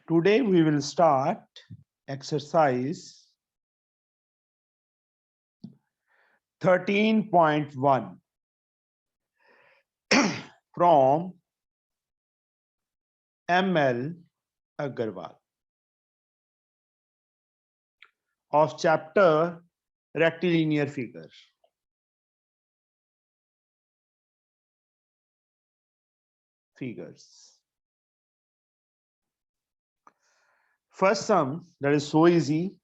Today we will start exercise 13.1 from ML Agarwal of chapter rectilinear figure. First sum, that is so easy.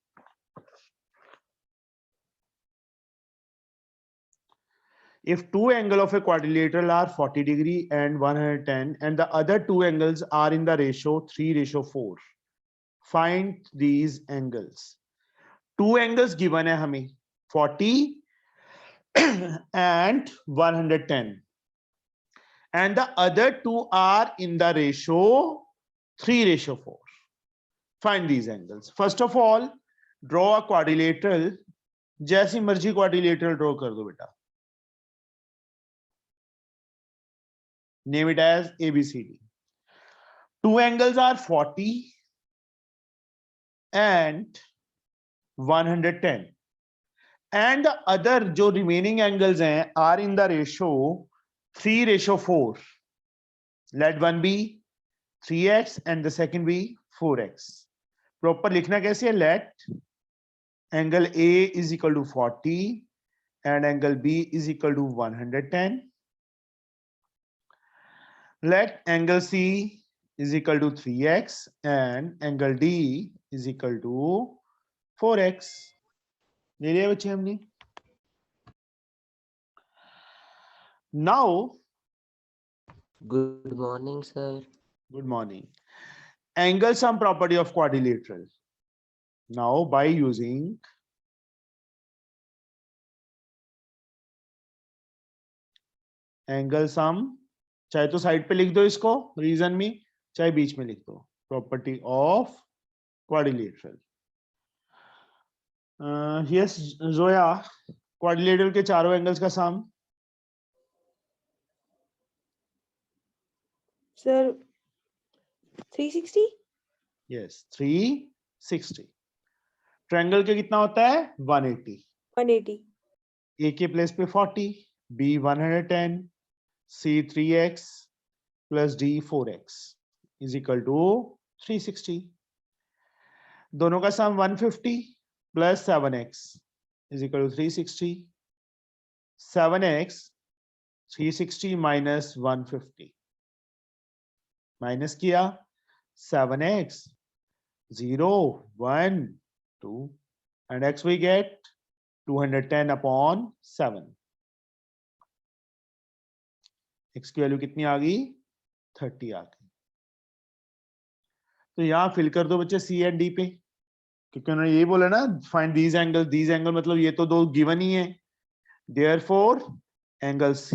If two angles of a quadrilateral are 40 degree and 110 and the other two angles are in the ratio 3:4, find these angles. Two angles given है हमें 40 and 110 and the other two are in the ratio 3:4. Find these angles. First of all, draw a quadrilateral. जैसी मर्जी quadrilateral draw कर दो बेटा. Name it as ABCD. Two angles are 40 and 110 and the other जो remaining angles हैं are in the ratio 3:4. Let one be 3x and the second be 4x. Proper लिखना कैसे है? Let angle A is equal to 40 and angle B is equal to 110. Let angle C is equal to 3x and angle D is equal to 4x. ले लिया बच्चे हमने. Now, Good morning, sir. good morning. Angle sum property of quadrilateral. Now, by using angle sum, चाहे तो side पे लिख दो इसको रीजन में, चाहे बीच में लिख दो. Property of quadrilateral. Yes Zoya, quadrilateral के चारों एंगल्स का सम. सर 360. यस 360. ट्रायंगल के कितना होता है? 180. 180. ए के प्लेस पे 40, B 110, C 3x plus D 4x is equal to 360. दोनों का सम 150 plus 7x is equal to 360. 7x 360 minus 150. Minus किया 7x 0 1 2 and x we get 210 upon 7. x की वैल्यू कितनी आ गई? 30 आ गई. तो यहां फिल कर दो बच्चे C एंड D पे, क्योंकि उन्होंने ये बोला ना फाइंड दीज एंगल, मतलब ये तो दो गिवन ही है. Therefore angle C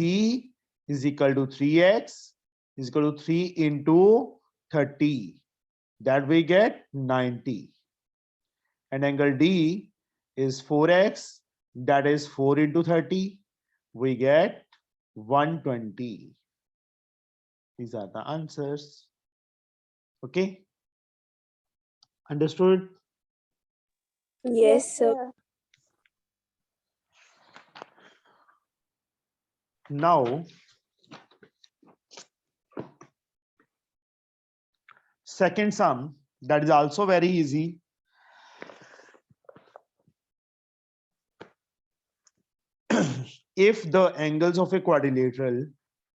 is equal to 3x is equal to 3 into 30, that we get 90, and angle D is 4x, that is 4 into 30, we get 120. These are the answers. Okay, understood? Yes, sir. Now, second sum, that is also very easy. If the angles of a quadrilateral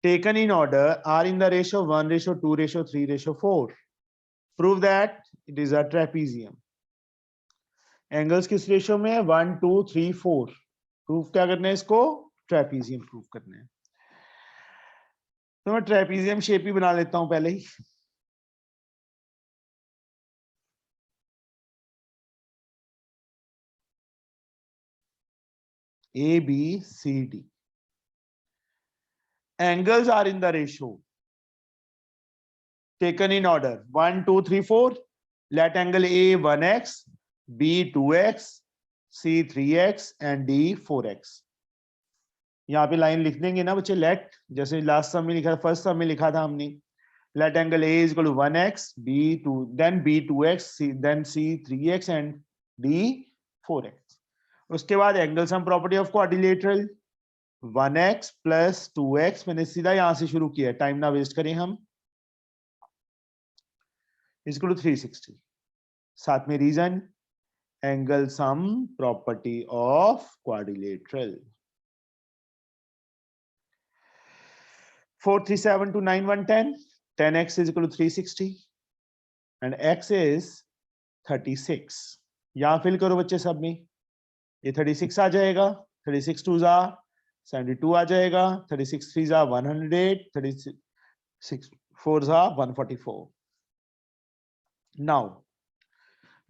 taken in order are in the ratio 1:2:3:4, prove that it is a trapezium. Angles किस ratio में है? 1 2 3 4. Proof क्या करना है इसको? Trapezium proof करना है. तो मैं ट्रेपीजियम शेप ही बना लेता हूं पहले ही. A B C D. Angles are in the ratio taken in order 1 2 3 4. Let angle A 1x, B 2x, C 3x and D 4x. यहाँ पे लाइन लिख देंगे ना बच्चे. लेट, जैसे लास्ट सम में लिखा, फर्स्ट सम में लिखा था हमने, let angle A is equal to 1x, B 2, then B 2x, C, then C 3x and D 4x. उसके बाद angle sum property of quadrilateral 1x plus 2x, मैंने सीधा यहां से शुरू किया, टाइम ना वेस्ट करें हम, इज इक्वल टू 360. साथ में reason angle sum property of quadrilateral 437 to 9110, 10x is equal to 360 and x is 36. यहां फिल करो बच्चे सब में, ये 36 आ जाएगा, 36 2 जा 72 आ जाएगा, 36 3 जा 108, 36 4 जा 144. नाउ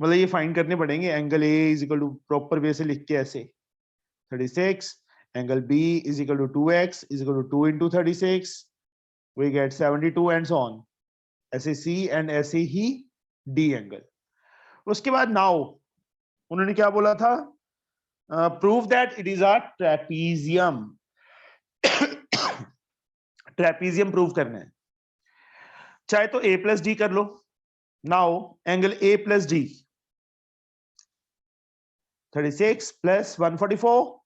मतलब ये फाइंड करने पड़ेंगे, angle A is equal to proper way से लिख के ऐसे 36, angle B is equal to 2x is equal to 2 into 36, we get 72 and so on. ऐसे C and ऐसे ही D angle. उसके बाद now उन्होंने क्या बोला था, prove that it is a trapezium. trapezium prove करना है, चाहे तो A plus D कर लो. Now angle A plus D 36 plus 144,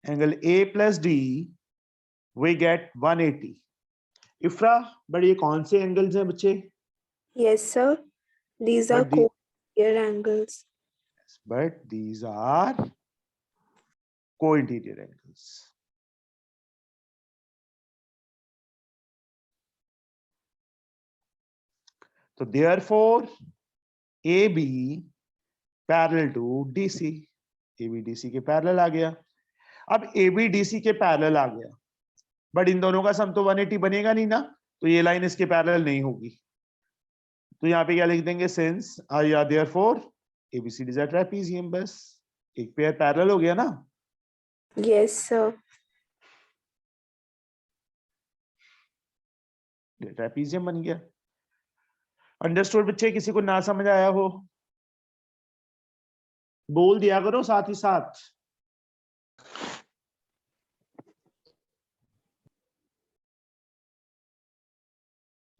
angle A plus D we get 180. इफ्रा, but ये कौन से एंगल्स हैं बच्चे? Yes, sir. These are But the- co-interior angles. But these are co-interior angles. So therefore AB parallel to DC, AB DC के parallel आ गया. अब AB DC के parallel आ गया, बट इन दोनों का सम तो 180 बनेगा नहीं ना, तो ये लाइन इसके पैरेलल नहीं होगी. तो यहाँ पे क्या लिख देंगे, सिंस या therefore ABCD is a trapezium. बस एक पेयर पैरेलल हो गया ना. Yes, sir. ट्रेपेजियम बन गया. अंडरस्टूड बच्चे? किसी को ना समझ आया हो बोल दिया करो साथ ही साथ.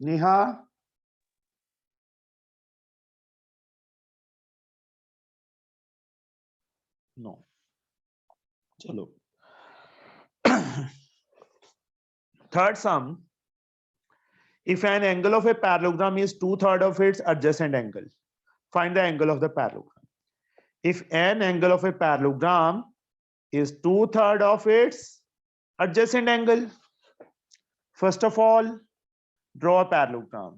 नेहा, नो. चलो third some. If an angle of a parallelogram is 2/3 of its adjacent angle, find the angle of the parallelogram. If an angle of a parallelogram is 2/3 of its adjacent angle, first of all, draw a parallelogram.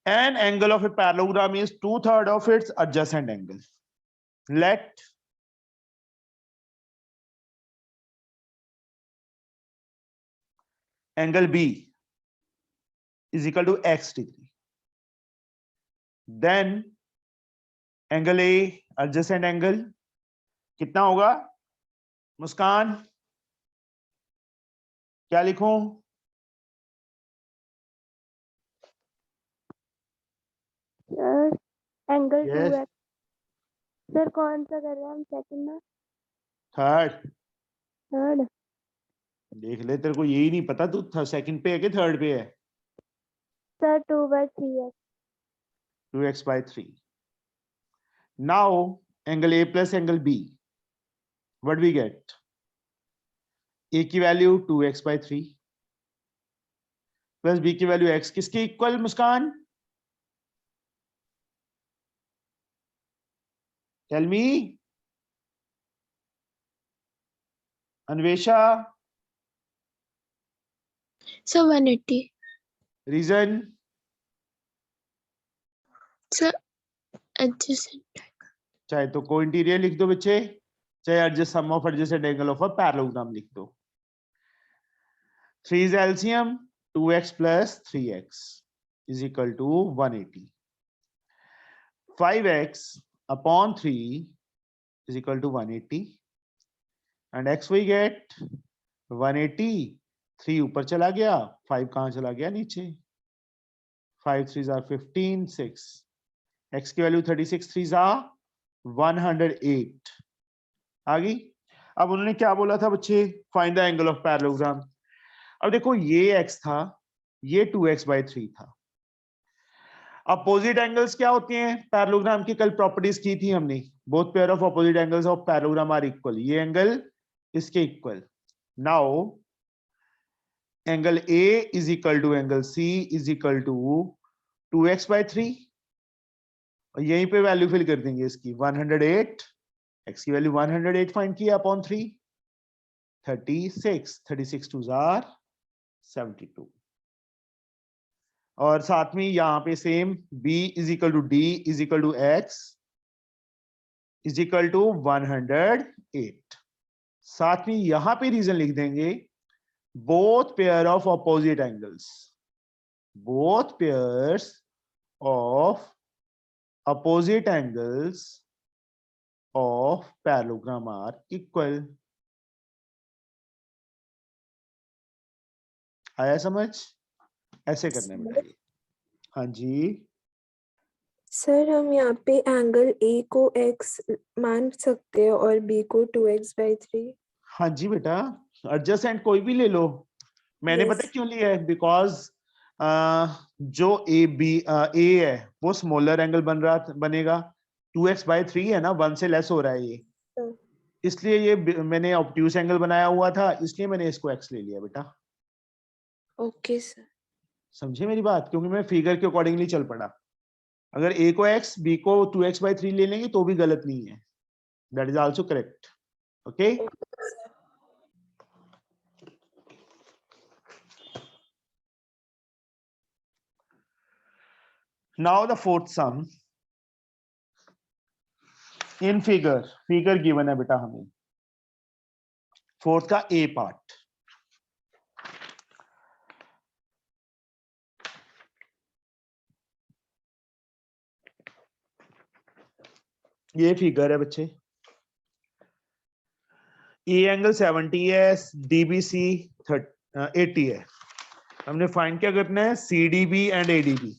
An angle of a parallelogram is 2/3 of its adjacent angle. Let angle B is equal to x degree. Then angle A adjacent angle कितना होगा? मुस्कान क्या लिखूं? Sir angle Yes. 2x. Sir कौन सा कर रहे हैं हम, सेकंड ना थर्ड. थर्ड? देख ले, तेरे को यही नहीं पता, तू सेकंड पे है कि थर्ड पे है? Sir 2/3x. 2x by 3. Now angle A plus angle B, what we get? A की value 2x by 3 plus B की वैल्यू x किसके equal? Muskaan tell me. Anvesha, sir 180. Reason? Sir adjacent. चाहे तो को इंटीरियर लिख दो बच्चे, चाहे adjacent sum of adjacent angle of a parallelogram लिख दो. 3 is LCM, 2x plus 3x is equal to 180. 5x upon 3 is equal to 180 and x we get 180. 3 ऊपर चला गया, 5 कहां चला गया? नीचे. 5 3s are 15, 6. x की वैल्यू 36 3s are 108 आ गई। अब उन्होंने क्या बोला था बच्चे, find the angle of parallelogram. अब देखो ये x था, ये 2x/3 था। अपोजिट एंगल्स क्या होते हैं पैरेललोग्राम की, कल प्रॉपर्टीज की थी हमने, both pair of opposite angles of parallelogram are equal, ये एंगल इसके equal. Now angle A is equal to angle C is equal to 2x/3, और यहीं पे वैल्यू फिल कर देंगे इसकी 108, x की वैल्यू 108 फाइंड किया अपॉन 3, 36 2 जार 72, और साथ में यहां पे same B is equal to D is equal to x is equal to 108। साथ में यहां पे रीजन लिख देंगे, both pair of opposite angles, both pairs of opposite angles of parallelogram are equal। आया समझ? ऐसे करने में बेटा ये। हाँ जी, सर हम यहाँ पे एंगल A को x मान सकते हैं और B को 2x/3। हाँ जी बेटा, एडजेसेंट कोई भी ले लो। मैंने Yes. पता क्यों लिया है, बिकॉज जो ए है वो स्मॉलर एंगल बनेगा, 2x/3 है ना, 1 से लेस हो रहा है ये, हाँ। इसलिए ये मैंने ऑब्ट्यूस एंगल बनाया हुआ था, इसलिए मैंने इसको x ले लिया बेटा। Okay sir. समझे मेरी बात? क्योंकि मैं फिगर के अकॉर्डिंगली चल पड़ा। अगर a को x, b को 2x/3 ले लेंगे तो भी गलत नहीं है, that is also correct. Okay, now the fourth some in figure given है बेटा हमें, फोर्थ का ए पार्ट। ये फिगर है बच्चे, ए एंगल 70 है, डीबीसी 80 है। हमने फाइंड क्या करना है, सीडीबी एंड एडीबी।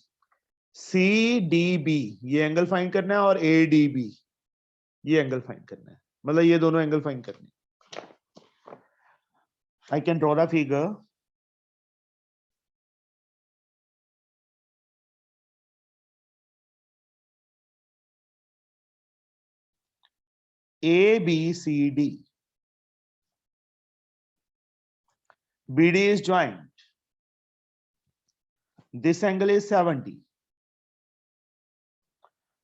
सीडीबी ये एंगल फाइंड करना है और एडीबी ये एंगल फाइंड करना है, मतलब ये दोनों एंगल फाइंड करने हैं। I can draw the figure. ABCD, BD is joined, this angle is 70,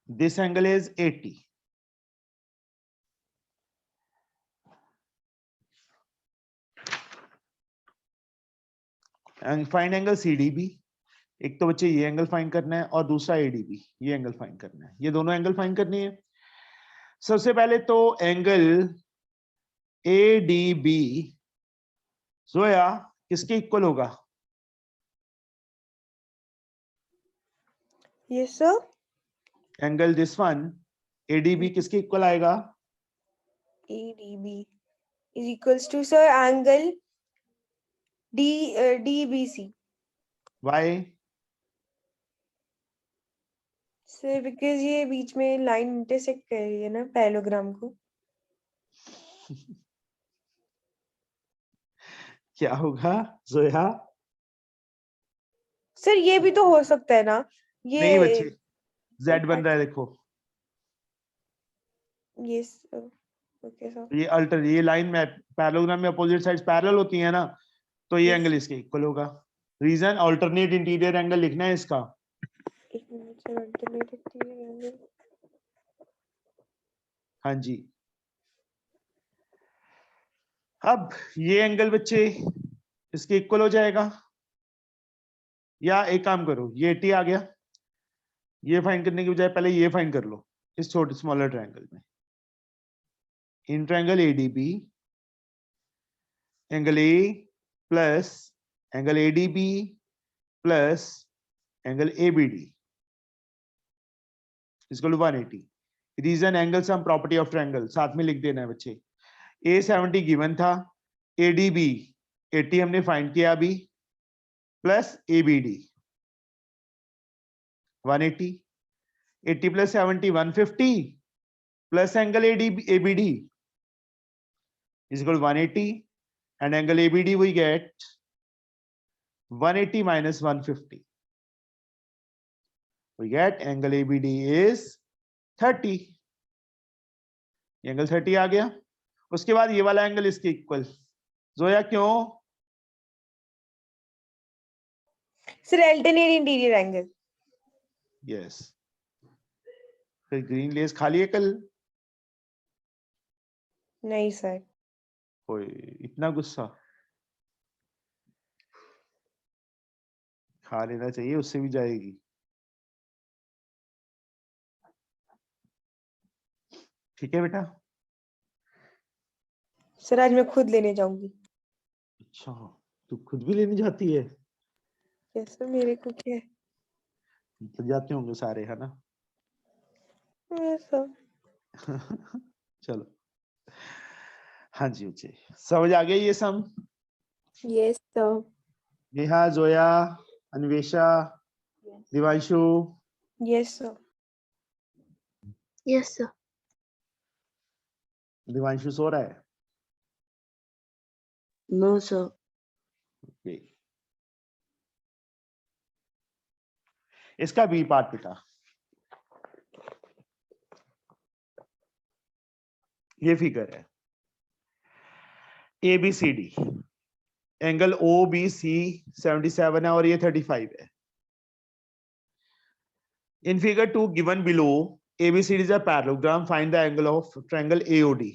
this angle is 80, and find angle CDB। एक तो बच्चे ये एंगल फाइंड करना है और दूसरा ADB, ये एंगल फाइंड करना है, ये दोनों एंगल फाइंड करनी है। सबसे पहले तो एंगल ADB जोया किसके इक्वल होगा? Yes sir. Angle this one ADB किसके इक्वल आएगा? ADB is equals to sir angle DBC. Why? Sir because ये बीच में लाइन इंटरसेक्ट कर रही है ना पैरेललोग्राम को। क्या होगा जोया? सर ये भी तो हो सकता है ना, ये नहीं बच्चे, Z बन रहा है देखो, यस ओके सर। ये अल्टर, ये लाइन में पैरेललोग्राम में अपोजिट साइड्स पैरेलल होती है ना, तो ये Yes. एंगल इसके इक्वल होगा। रीजन अल्टरनेट इंटीरियर एंगल लिखना है इसका। एक मिनट सर, अल्टरनेटिव एंगल। हाँ जी, अब ये एंगल बच्चे इसके इक्वल हो जाएगा, या एक काम करो, ये 80 आ गया, ये फाइंड करने की बजाय पहले ये फाइंड कर लो इस छोटे स्मॉलर ट्रायंगल में। In triangle ADB angle A plus angle ADB plus angle ABD equal to 180। Reason angle sum property of triangle साथ में लिख देना है बच्चे। A 70 गिवन था, ADB 80 हमने फाइंड किया अभी, plus ABD 180, 80 plus 70 150, plus angle ABD is equal to 180, and angle ABD we get 180 minus 150. We get angle ABD is 30. Angle 30 आ गया. उसके बाद ये वाला एंगल इसके इक्वल. जोया क्यों? Sir alternate interior angle. Yes. फिर ग्रीन लेस खाली है कल. नहीं सर. कोई इतना गुस्सा खा लेना चाहिए, उससे भी जाएगी. ठीक है बेटा. सर आज मैं खुद लेने जाऊंगी. अच्छा, तू खुद भी लेने जाती है? यस सर, मेरे को क्या है. तो जाते होंगे सारे, है ना? Yes sir. चलो. हाँ जी बच्चे, समझ आ गया ये sum? Yes, sir. Neha, Zoya, Anvesha, Divanshu. Yes sir. Yes, sir. Divanshu सो रहा है? No, sir. Okay. इसका बी पार्ट बेटा. ये फिगर है ABCD. एंगल OBC 77 है और ये 35 है. In figure 2 given below, ABCD is a parallelogram. Find the angle of triangle AOD.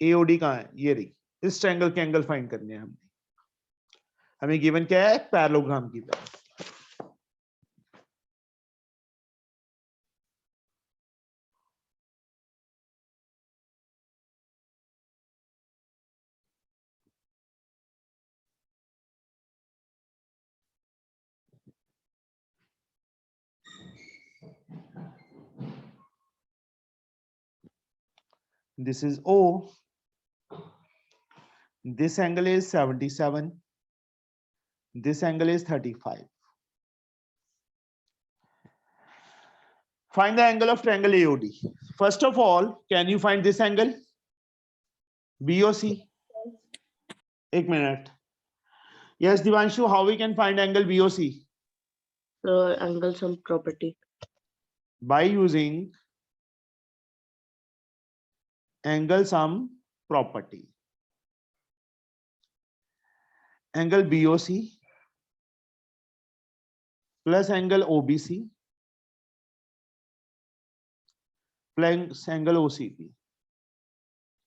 AOD कहाँ है? ये रही. इस ट्रायंगल के एंगल फाइंड करने हैं हमने. हमें गिवन क्या है? Parallelogram given. This is O. This angle is 77. This angle is 35. Find the angle of triangle AOD. First of all, can you find this angle? BOC. 1 minute. Yes, Divanshu, how we can find angle BOC? So angle sum property. By using angle sum property. Angle BOC plus angle OBC plus angle OCP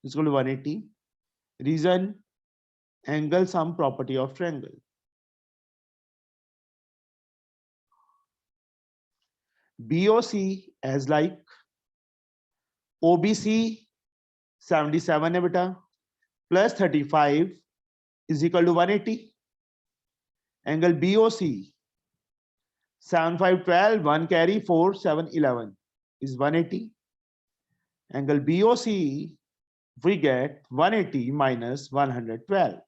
is equal to 180. Reason, angle sum property of triangle. BOC as like OBC 77 है बेटा, plus 35 is equal to 180. Angle BOC 7512, 1 carry 4, 7, 11 is 180. Angle BOC we get 180 minus 112.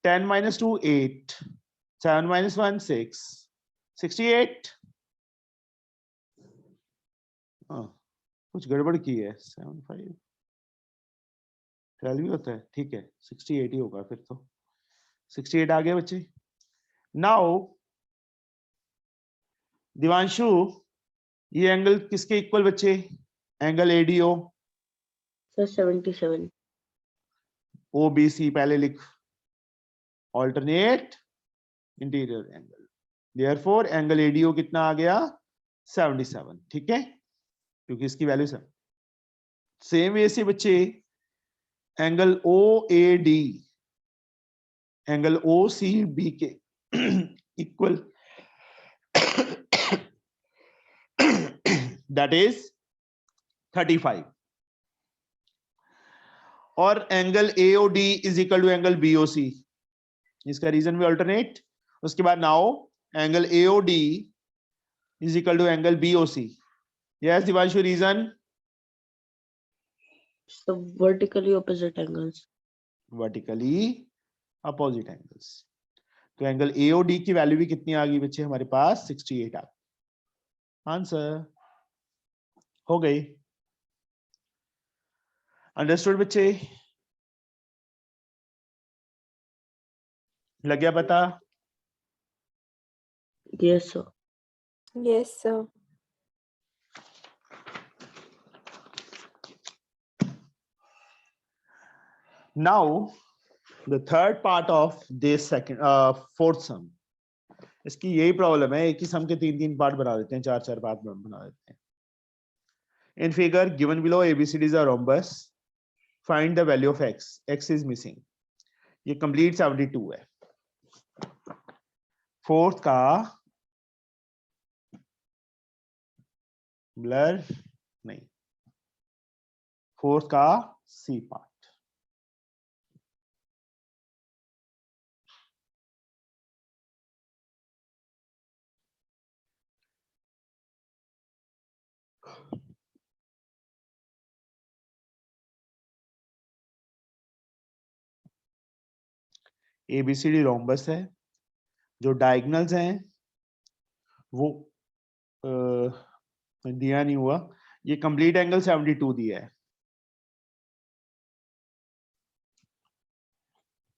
10 minus 2 8, 7 minus 1 6, 68. कुछ गड़बड़ की है. 7 5 12 भी होता है. ठीक है, 68 ही होगा फिर तो. 68 आ गया बच्चे. नाउ दिवांशु, ये एंगल किसके इक्वल बच्चे? Angle ADO. So 77. OBC पहले लिख. Alternate interior angle. Therefore angle ADO कितना आ गया? 77. ठीक है, क्योंकि इसकी वैल्यू सेम वे से बच्चे एंगल OAD एंगल OCB के इक्वल, दैट इज 35. और angle AOD is equal to angle BOC. इसका रीजन भी अल्टरनेट. उसके बाद now angle AOD is equal to angle BOC. Yes Divanshu, reason? So vertically opposite angles. Vertically opposite angles. तो angle AOD की value भी कितनी आ गई बच्चे हमारे पास? 68 आ गई. आंसर हो गई. अंडरस्टूड बच्चे? लग गया पता? Yes, sir. Yes, sir. Now the third part of this fourth sum. इसकी यही प्रॉब्लम है, एक ही सम के तीन तीन पार्ट बना देते हैं, चार चार पार्ट बना देते हैं. In figure given below ABCDs are rhombus. Find the value of x. X is missing. ये complete 72 है. फोर्थ का ब्लर नहीं, फोर्थ का सी पार्ट. एबीसीडी रोम्बस है, जो डायगोनल्स हैं वो दिया नहीं हुआ. ये कंप्लीट एंगल 72 दिया है.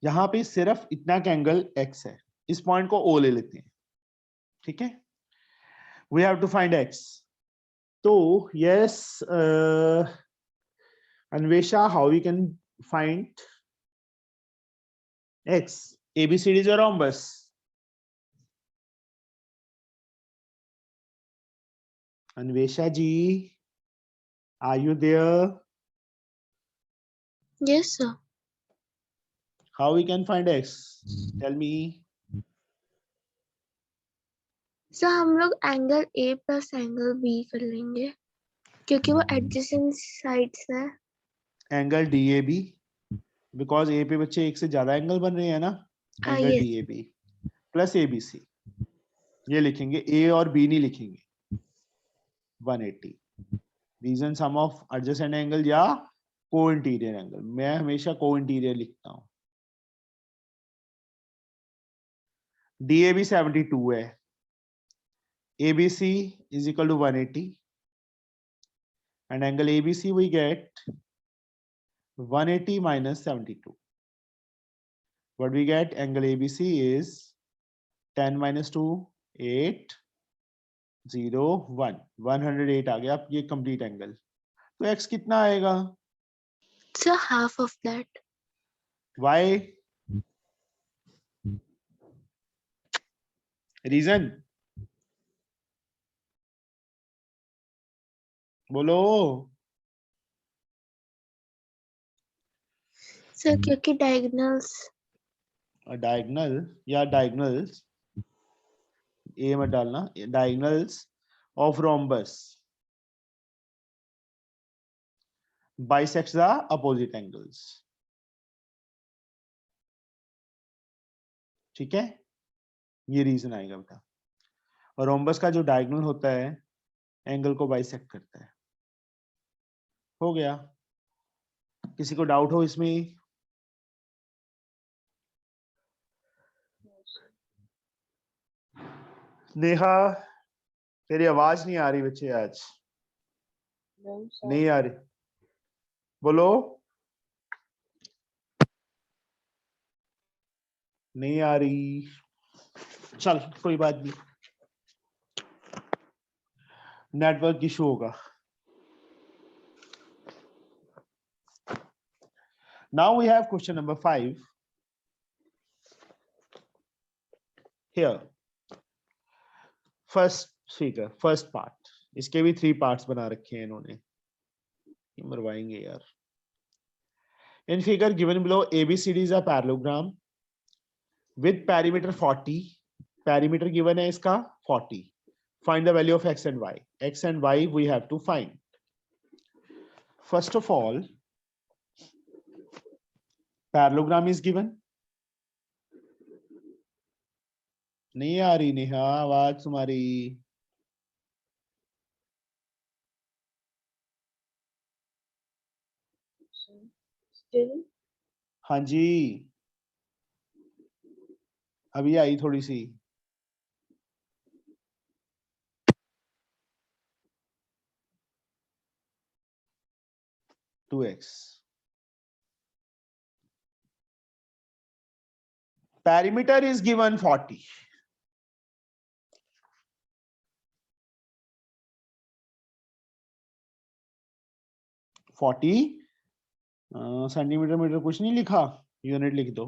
यहां पे सिर्फ इतना का एंगल x है. इस पॉइंट को O ले लेते हैं. ठीक है, we have to find x. तो yes Anvesha, how we can find x? ABCD is a rhombus. Anvesha ji, are you there? Yes, sir. How we can find x? Tell me. Sir हम लोग angle A plus angle B कर लेंगे क्योंकि वो adjacent sides है. Angle DAB, because A पे बच्चे एक से ज्यादा एंगल बन रहे हैं ना. Angle yes. DAB plus ABC, ये लिखेंगे, A और B नहीं लिखेंगे. 180. Reason sum of adjacent angle या को इंटीरियर एंगल. मैं हमेशा को इंटीरियर लिखता हूं. DAB 72 है. ABC is equal to 180, and angle ABC we get 180 minus 72. What we get? Angle ABC is 10 minus 2, 8, 0, 1. 108 आ गया. अब ये कंप्लीट एंगल. तो x कितना आएगा? Sir half of that. y reason बोलो. सर क्योंकि डायगोनल्स. डायगोनल या डायगोनल्स, ए मत डालना, diagonals of rhombus bisects the opposite angles. ठीक है, ये रीजन आएगा बेटा. और रोम्बस का जो डायगोनल होता है एंगल को बाइसेक्ट करता है. हो गया. किसी को डाउट हो इसमें? नेहा, तेरी आवाज नहीं आ रही बच्चे आज. नहीं आ रही, बोलो. नहीं आ रही. चल कोई बात नहीं, नेटवर्क इशू होगा. Now we have question number 5 here. First figure, first part. इसके भी 3 parts बना रखे हैं इन्होंने. मरवाएंगे यार. In figure given below, ABCD is a parallelogram with perimeter 40. Perimeter given है इसका 40. Find the value of x and y. X and y we have to find. First of all, parallelogram is given. नहीं आ रही नेहा आवाज तुम्हारी. Still, हाँ जी, अभी आई थोड़ी सी. 2x. Perimeter is given 40. Centimetre metre कुछ नहीं लिखा, यूनिट लिख दो।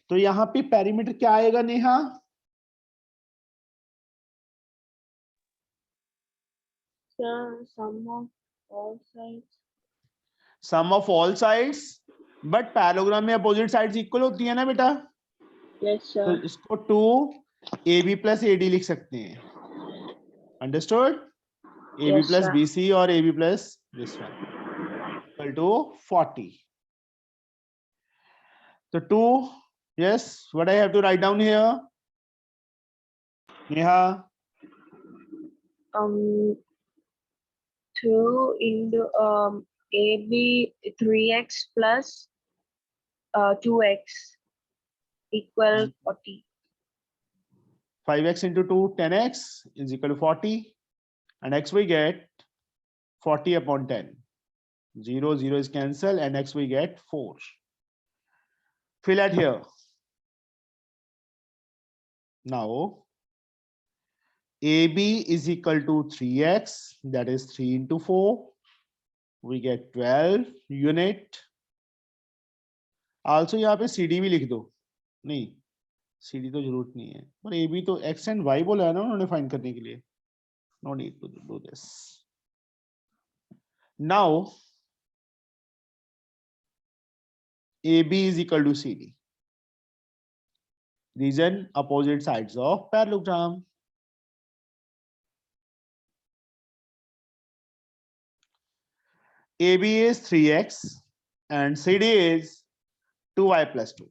तो यहाँ पे पेरीमीटर क्या आएगा Neha? Sir, sum of all sides. Sum of all sides, but parallelogram में अपोजिट साइड्स इक्वल होती है ना बेटा, Yes, तो sir. इसको 2ab प्लस AD लिख सकते हैं। Understood? AB Yes, plus sir. BC और AB plus this one equal to 40। तो 2, yes, what I have to write down here? Neha, 2 into AB 3x plus 2x equal 40. 5x into 2, 10x is equal to 40, and x we get 40 upon 10. 0, 0 is cancelled, and x we get 4. Fill at here. Now, AB is equal to 3x, that is 3 into 4. We get 12 unit. Also यहाँ पे CD भी लिख दो। नहीं, CD तो जरूरत नहीं है, पर AB तो x and y बोला है ना उन्होंने फाइंड करने के लिए। No need to do this. Now, AB is equal to CD. These are opposite sides of parallelogram. AB is 3x and CD is 2y plus 2.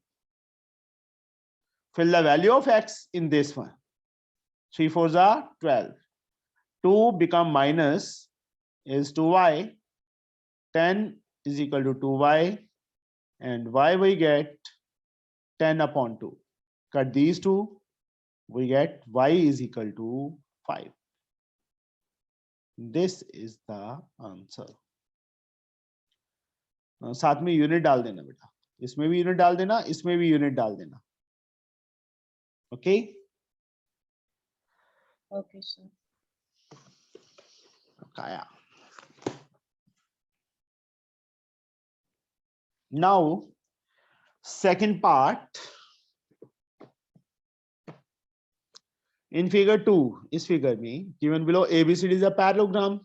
Fill the value of x in this one. 3 4s are 12. 2 become minus is 2y. 10 is equal to 2y, and y we get 10 upon 2. Cut these two, we get y is equal to 5. This is the answer. साथ में unit डाल देना बेटा, इसमें भी unit डाल देना, इसमें भी यूनिट डाल देना। Okay? Okay, sir. Kaya. Now, second part. In figure 2, इस figure में given below ABCD is a parallelogram.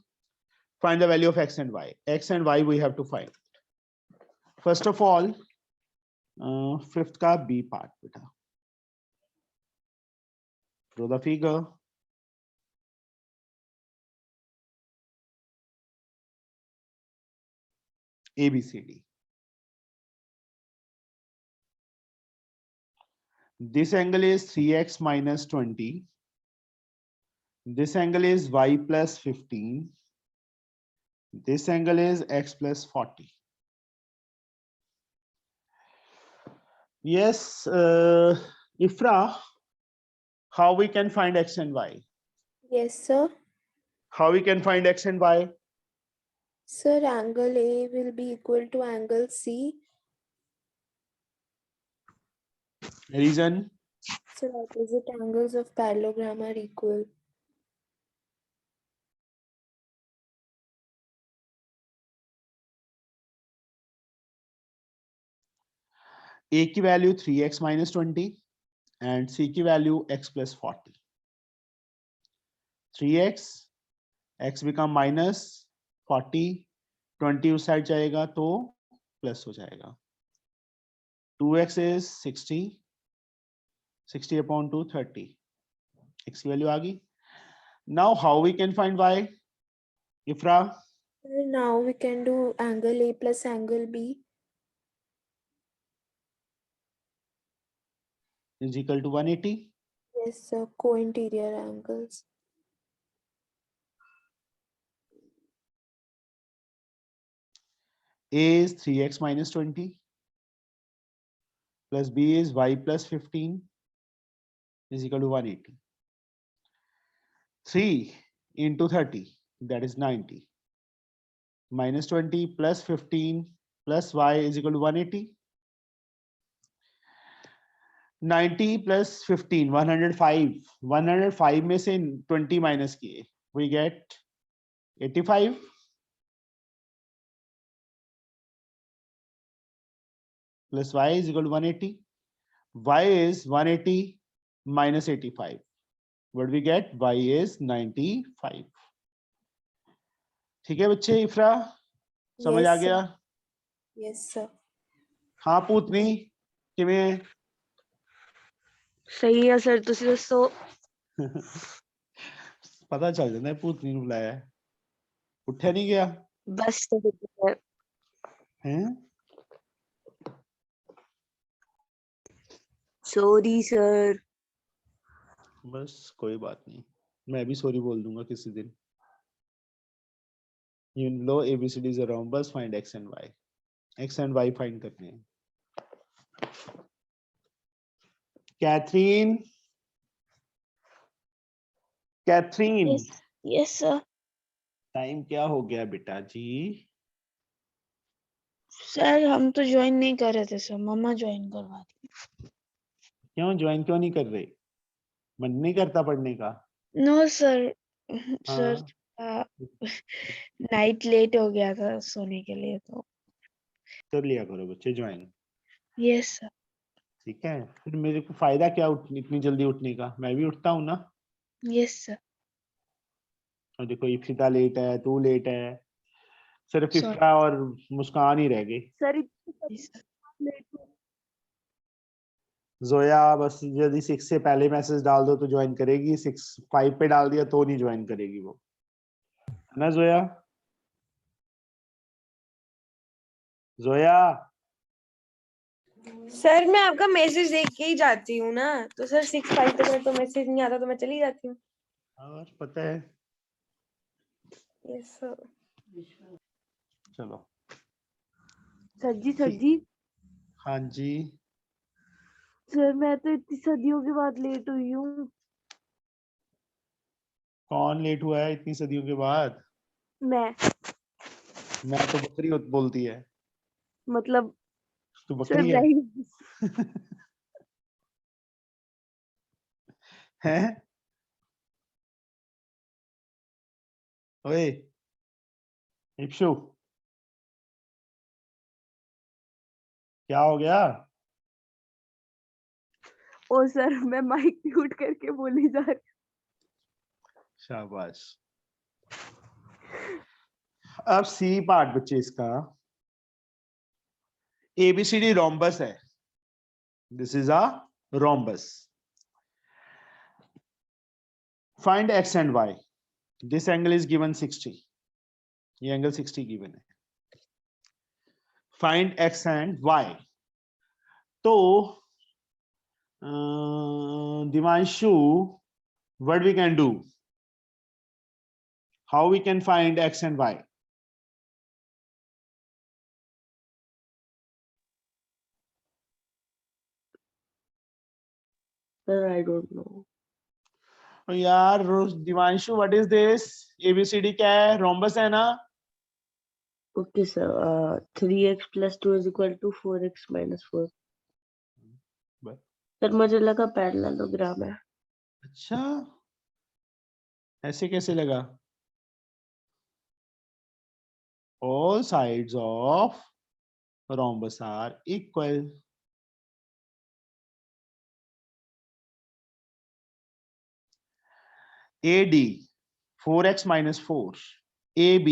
Find the value of x and y. X and y we have to find. First of all, fifth का B part बेटा. Draw the figure. ABCD. This angle is 3x minus 20. This angle is y plus 15. This angle is x plus 40. Yes, Ifra, how we can find x and y? Yes, sir. How we can find x and y? Sir, angle A will be equal to angle C. Reason? So opposite angles of parallelogram are equal. A की value 3x minus 20 and C की value x plus 40. 3x, x become minus 40, 20 उस side जाएगा तो plus हो जाएगा. 2x is 60, 60 upon 2, 30. X की value आ गई. Now how we can find y? Ifra? Now we can do angle A plus angle B. Is equal to 180. Yes, sir. Co-interior angles. A is 3x minus 20 plus B is y plus 15 is equal to 180. 3 into 30, that is 90. Minus 20 plus 15 plus y is equal to 180. 90 plus 15 105 105 में से 20 minus किए we get 85 plus y is equal to 180 y is 180 minus 85 what we get y is 95 ठीक है बच्चे इफ्रा समझ Yes, आ sir. गया Yes, sir. हाँ पूतनी किवें सही है सर ਤੁਸੀਂ ਦੱਸੋ पता चल जाता है पूतनी ਨੂੰ ਬੁਲਾਇਆ ਹੈ। ਉੱਠਿਆ ਨਹੀਂ ਗਿਆ बस हैं सॉरी सर बस कोई बात नहीं मैं भी सॉरी बोल दूंगा किसी दिन you know ABCDs around bus find x and y find करने हैं कैथरीन यस सर टाइम क्या हो गया बेटा जी सर हम तो ज्वाइन नहीं कर रहे थे सर मम्मा ज्वाइन करवा दी क्यों ज्वाइन क्यों नहीं कर रहे मन नहीं करता पढ़ने का नो सर सर हाँ नाइट लेट हो गया था सोने के लिए तो कर लिया करो बच्चे ज्वाइन यस सर ठीक है फिर मेरे को फायदा क्या इतनी जल्दी उठने का मैं भी उठता हूँ ना यस सर और देखो इफ्तिता लेट है तू लेट है सिर्फ Sorry. इफ्रा और मुस्कान ही रह गई सर जोया बस यदि 6 से पहले मैसेज डाल दो तो ज्वाइन करेगी 6:05 पे डाल दिया तो नहीं ज्वाइन करेगी वो है ना जोया जोया सर मैं आपका मैसेज देख के ही जाती हूँ ना, तो सर 6:05 तक मेरे तो मैसेज नहीं आता तो मैं चली जाती हूँ। और पता है यस सर। चलो सर जी हाँ जी सर मैं तो इतनी सदियों के बाद लेट हुई हूँ। कौन लेट हुआ है इतनी सदियों के बाद मैं तो बकरी बोलती है मतलब तू सर बकरी है नहीं हैं ओए इप्शु क्या हो गया ओ सर मैं माइक म्यूट करके बोली जा रही शाबाश अब सी पार्ट बच्चे इसका ABCD rhombus है this is a rhombus find x and y this angle is given 60 ये angle 60 given है find x and y तो Divanshu what we can do how we can find x and y sir I don't know यार Divanshu what is this ABCD क्या है rhombus है ना okay sir 3x + 2 = 4x - 4 sir मुझे लगा parallelogram है। अच्छा ऐसे कैसे लगा all sides of rhombus are equal AD 4x - 4 AB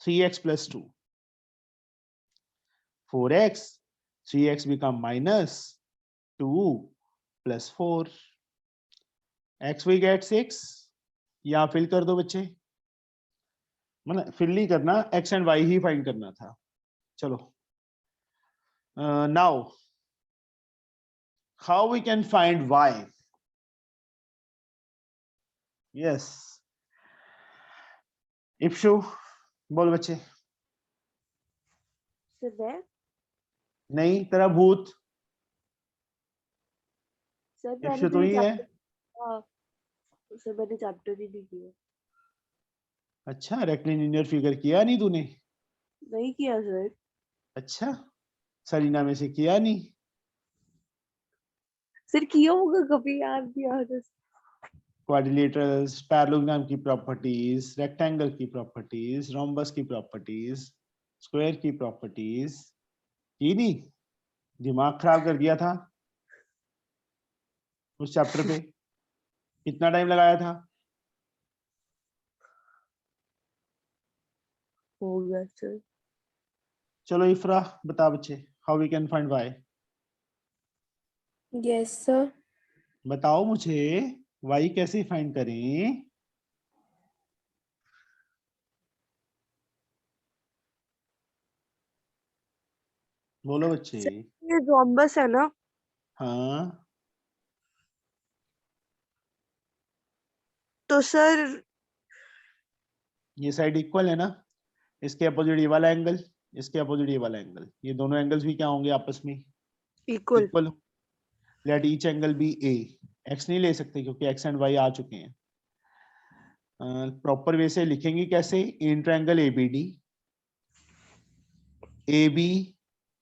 3x + 2 4x 3x become -2 + 4 x we get 6 यहाँ फिल कर दो बच्चे मतलब फिल नहीं करना x and y he find करना था चलो now how we can find y yes Ipshu बोल बच्चे सर मैं नहीं तेरा भूत सर इप्शु तो ही है सर मैंने चैप्टर ही नहीं किया। अच्छा रेक्टिलिनियर फिगर किया नहीं तूने नहीं किया सर। अच्छा सरीना में से किया नहीं सर किया होगा कभी, याद भी आ रहा। क्वाड्रिलेटरल्स, पैरेललोग्राम की प्रॉपर्टीज, रेक्टेंगल की प्रॉपर्टीज, रोम्बस की प्रॉपर्टीज, स्क्वायर की प्रॉपर्टीज की नहीं, दिमाग खराब कर दिया था उस चैप्टर पे। कितना टाइम लगाया था? हो गया सर। चलो इफ्रा बता बच्चे, how we can find y। Yes, sir. बताओ मुझे y कैसे फाइंड करें? बोलो बच्चे। ये रोम्बस है ना, हाँ, तो सर ये साइड इक्वल है ना, इसके अपोजिट ये वाला एंगल, इसके अपोजिट ये वाला एंगल, ये दोनों एंगल्स भी क्या होंगे आपस में? Equal. Equal. Let each angle be A. x नहीं ले सकते क्योंकि x एंड y आ चुके हैं। प्रॉपर वे से लिखेंगे कैसे? In triangle ABD, AB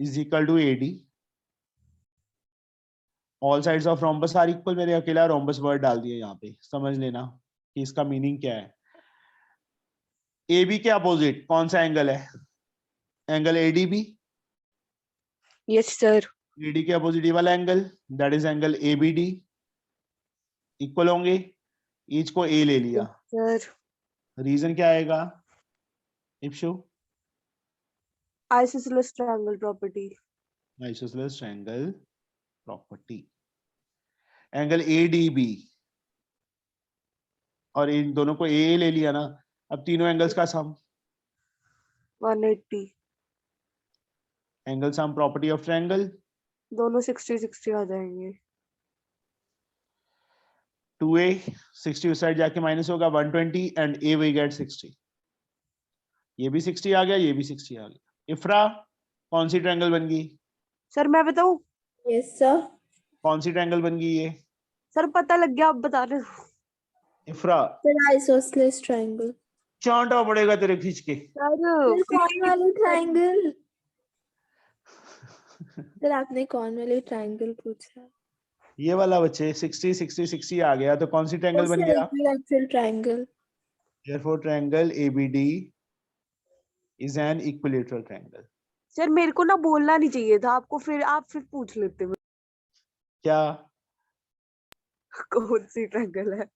is equal to AD, all sides of rhombus are equal. मैंने अकेला रोम्बस वर्ड डाल दिया यहाँ पे, समझ लेना कि इसका मीनिंग क्या है। AB के अपोजिट कौन सा एंगल है? Angle ADB। Yes sir. AD के अपोजिट ये वाला angle, that is angle ABD, equal होंगे। ईच को A ले लिया। सर रीजन क्या आएगा Ipshu? Isosceles triangle property. Isosceles triangle property. Angle ADB, और इन दोनों को A ले लिया ना, अब तीनों एंगल्स का सम, 180, angle sum property of triangle. दोनों 60-60 आ जाएंगे। 2A 60 उस साइड जाके माइनस होगा 120 एंड A वी गेट 60। ये भी 60 आ गया, ये भी 60 आ गया। इफ्रा कौन सी ट्रायंगल बन गई? सर मैं बताऊं? Yes, sir. कौन सी ट्रायंगल बन गई ये? सर पता लग गया, आप बता रहे हो। इफ्रा Sir, isosceles triangle. चांटा पड़ेगा तेरे खींच के। सर Sir, कौन वाली triangle? Sir, आपने कौन वाली triangle पूछा? ये वाला बच्चे 60 60 60 आ गया, तो कौन सी ट्रायंगल बन Sir, गया? equilateral triangle. Therefore triangle ABD is an equilateral triangle. Sir मेरे को ना बोलना नहीं चाहिए था आपको, फिर आप फिर पूछ लेते हो क्या? कौन सी ट्रायंगल है।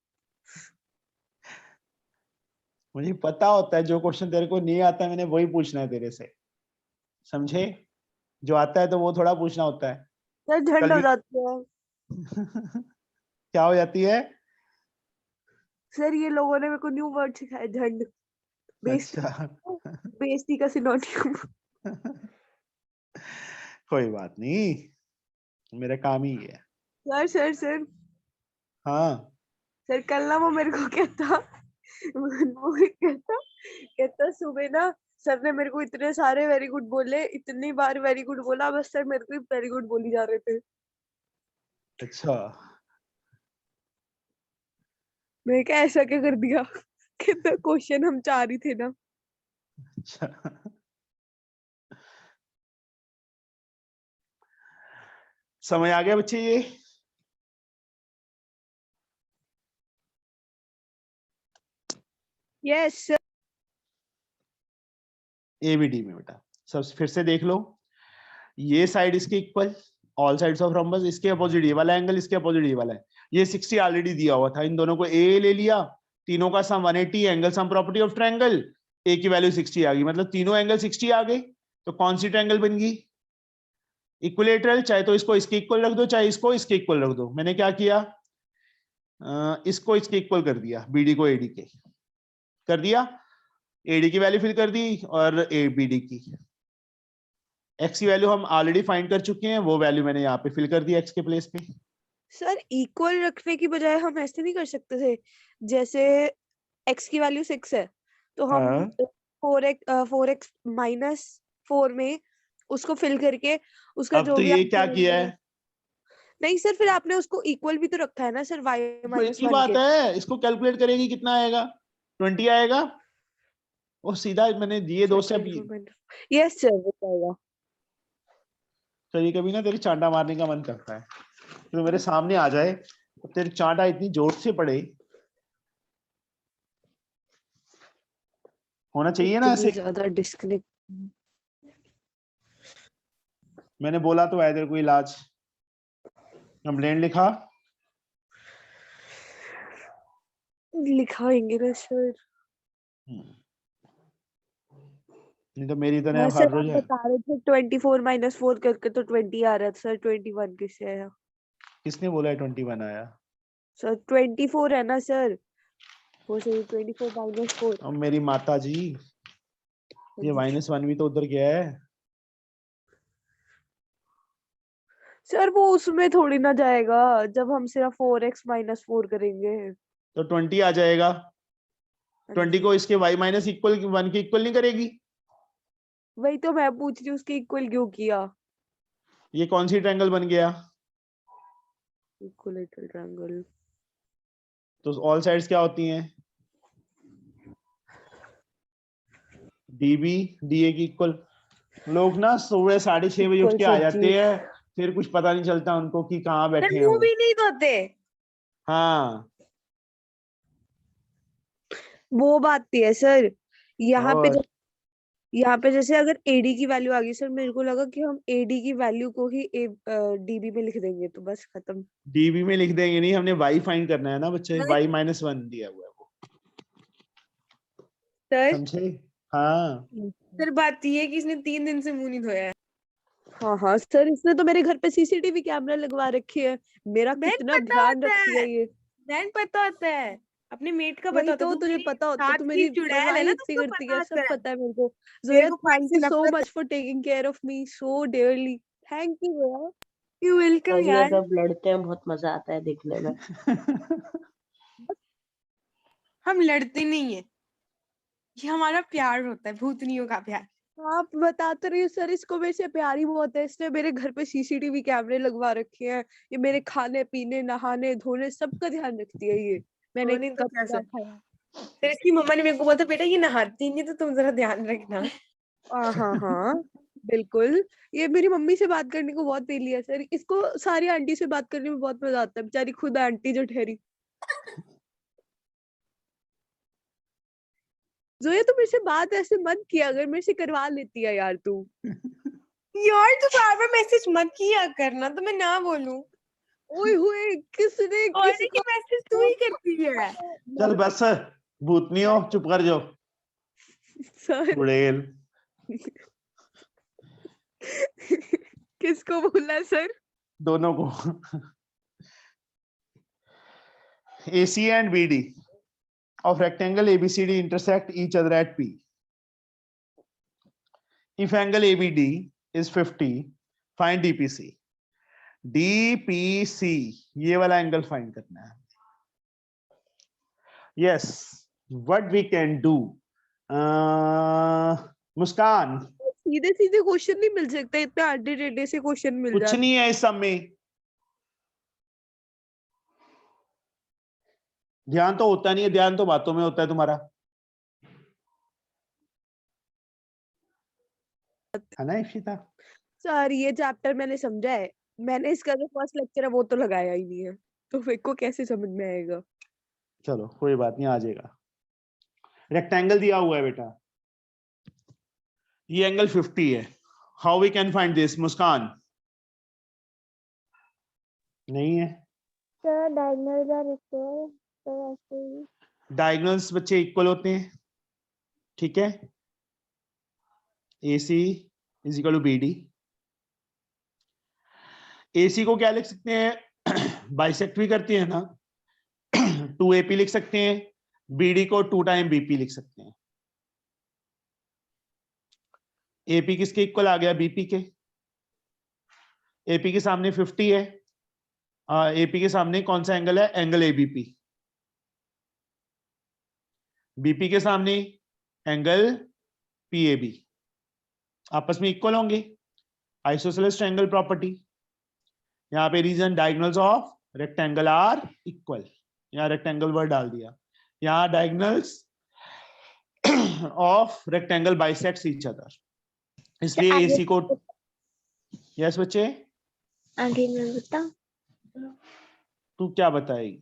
मुझे पता होता है जो क्वेश्चन तेरे को नहीं आता है मैंने वही पूछना है तेरे से, समझे? जो आता है तो वो थोड़ा पूछना होता है। सर झंड कल हो भी- जाती है। क्या हो जाती है? सर ये लोगों ने मेरे को न्यू वर्ड सिखाया, झंड। बेइज्जती, अच्छा बेइज्जती का सिनोनिम। कोई बात नहीं, मेरा काम ही है। सर सर सर हाँ, सर कल ना वो मेरे को कहता, वो कहता सुबह ना सर ने मेरे को इतने सारे वेरी गुड बोले, इतनी बार वेरी गुड बोला, बस सर मेरे को वेरी गुड बोली जा रहे थे। अच्छा मैं क्या ऐसा क्या कर दिया? कहता क्वेश्चन हम चाह रही थे ना। अच्छा समझ आ गया बच्चे ये? Yes sir. ABD में बेटा सब फिर से देख लो, ये साइड इसके equal, all sides of rhombus, इसके अपोजिट ये वाला एंगल, इसके अपोजिट ये वाला है। ये 60 ऑलरेडी दिया हुआ था, इन दोनों को A ले लिया, तीनों का सम 180, angle sum property of triangle, A की वैल्यू 60 आ गई, मतलब तीनों एंगल 60 आ गए। तो कौन सी ट्रायंगल बन गई? इक्विलेटरल। चाहे तो इसको इसके इक्वल रख दो, चाहे इसको इसके इक्वल रख दो। मैंने क्या किया, इसको इसके इक्वल कर दिया, BD को AD के कर दिया, AD की वैल्यू फिल कर दी और BD की। x की वैल्यू हम ऑलरेडी फाइंड कर चुके हैं, वो वैल्यू मैंने यहाँ पे फिल कर दी x के प्लेस पे। सर इक्वल रखने की बजाय हम ऐसे नहीं कर सकते थे, जैसे x की वैल्यू 6 है तो हम हाँ। 4x माइनस 4 में उसको फिल करके उसका अब जो तो भी ये answer क्या किया आएगा- है? नहीं सर, फिर आपने उसको इक्वल भी तो रखा है ना सर, y तो माइनस एक ही 1 बात के। है, इसको कैलकुलेट करेगी कितना आएगा? 20 आएगा। और सीधा मैंने दिए दो स्टेप। यस सर बताएगा। कभी कभी ना तेरी चांटा मारने का मन करता है। तो मेरे सामने आ जाए, तो तेरी चांटा इतनी जोर से पड़े, होना चाहिए ना इतनी ऐसे। ज्यादा डिस्कनेक्ट। मैंने बोला तो है तेरे को इलाज। कंप्लेंट लिखा, लिखाएंगे ना सर। नहीं तो मेरी तरह हाँ हर सर, आप रोज बता रहे थे 24 - 4 करके तो 20 आ रहा था सर। 21 किससे आया? किसने बोला है 21 आया? सर 24 है ना सर, वो सही 24 - 4। अब मेरी माता जी, ये -1 भी तो उधर गया है। सर वो उसमें थोड़ी ना जाएगा जब हम सिर्फ 4x - 4 करेंगे। तो 20 आ जाएगा। हाँ 20 जी, को इसके y - इक्वल 1 के इक्वल नहीं करेगी? वही तो मैं पूछ रही हूँ, उसके इक्वल क्यों किया? ये कौन सी ट्रायंगल बन गया? Equilateral triangle. तो ऑल साइड्स क्या होती हैं? DB DA की इक्वल। लोग ना सुबह 6:30 बजे उठ इक्वल के आ सर जाते जी। हैं, फिर कुछ पता नहीं चलता उनको कि कहाँ बैठे हैं मुंह वो। भी नहीं धोते। हाँ, वो बात नहीं है सर। यहाँ पे और यहाँ पे जैसे अगर AD की वैल्यू आ गई सर, मेरे को लगा कि हम AD की वैल्यू को ही DB में लिख देंगे तो बस खत्म। DB में लिख देंगे नहीं, हमने y फाइंड करना है ना बच्चे, नहीं y - 1 दिया हुआ है वो, सर। समझे? हाँ, सर बात ये है कि इसने 3 दिन से मुंह नहीं धोया है। हाँ हाँ सर, इसने तो मेरे घर पे CCTV कैमरा लगवा रखी है। मेरा बहन कितना पता ध्यान होता रखती है है, ये। बहन पता होता है, अपने मेट का पता वही होता है। तो तू तुझे मेरी पता होता है, साथ तू की मेरी चुड़ैल है परवाह ना, इतनी तुझको करती पता है, सब होता है। पता है मेरे को। मेरे जोया, को फाइल थैंक से यू सो नफरत much for taking care of me so dearly. Thank you Zoya. है। यू वेलकम सर ये यार। जब लड़ते हैं बहुत मजा आता है देखने में। हम लड़ते नहीं है, ये हमारा प्यार होता है, भूतनियों का प्यार। आप बताते रहिए सर, इसको मेरे से प्यारी बहुत है। इसने मेरे घर पे CCTV कैमरे लगवा रखे हैं। ये मेरे खाने पीने नहाने धोने सबका ध्यान रखती है ये। मैंने नहीं तो कब क्या क्या सर, खाया। फिर इसकी मम्मा ने मेरे को बोला था बेटा ये नहाती नहीं, तो तुम जरा ध्यान रखना। हाँ हाँ हाँ, बिल्कुल। ये मेरी मम्मी से बात करने को बहुत पेली है सर। इसको सारी आंटी से बात करने में बहुत मजा आता है, बेचारी खुद आंटी जो ठहरी। जोया, तू मेरे से बात ऐसे मत किया अगर, मेरे से करवा लेती है यार तू। यार तू बार बार मैसेज मत किया करना तो मैं ना बोलूं। ओए हुए, किसने और किसको? ये मैसेज तू ही करती है। चल बस, भूतनियो चुप कर जाओ, सर चुड़ैल। किसको बोला सर? दोनों को। AC and BD of rectangle ABCD intersect each other at P. If angle ABD is 50, find DPC. DPC ये वाला एंगल फाइंड करना है। Yes, what we can do? मुस्कान, सीधे सीधे क्वेश्चन नहीं मिल सकता, इतने आधे टेढ़े से क्वेश्चन मिल कुछ जाते। नहीं है इस सब में, ध्यान तो होता नहीं है, ध्यान तो बातों में होता है तुम्हारा, है ना इशिता? सर ये चैप्टर मैंने समझा है, मैंने इसका जो फर्स्ट लेक्चर है वो तो लगाया ही नहीं है, तो मेरे को कैसे समझ में आएगा? चलो कोई बात नहीं, आ जाएगा। रेक्टेंगल दिया हुआ है बेटा, ये एंगल 50 है। How we can find this? Muskaan नहीं है। सर डायगोनल्स आर इक्वल, तो ऐसे ही। डायगोनल्स बच्चे इक्वल होते हैं, ठीक है। AC is equal to BD। AC को क्या लिख सकते हैं? बाइसेक्ट भी करती है ना, 2AP लिख सकते हैं। BD को 2 टाइम BP लिख सकते हैं। AP किसके इक्वल आ गया? BP के। AP के सामने 50 है, AP के सामने कौन सा एंगल है? Angle ABP। BP के सामने एंगल PAB, आपस में इक्वल होंगे, आइसोसेलेस ट्रायंगल प्रॉपर्टी। यहाँ पे reason diagonals of rectangle are equal, यहाँ रेक्टेंगल वर्ड डाल दिया। यहाँ diagonals of rectangle bisects each other, इसलिए AC को। यस बच्चे, आगे मैं बताऊं? तू क्या बताएगी?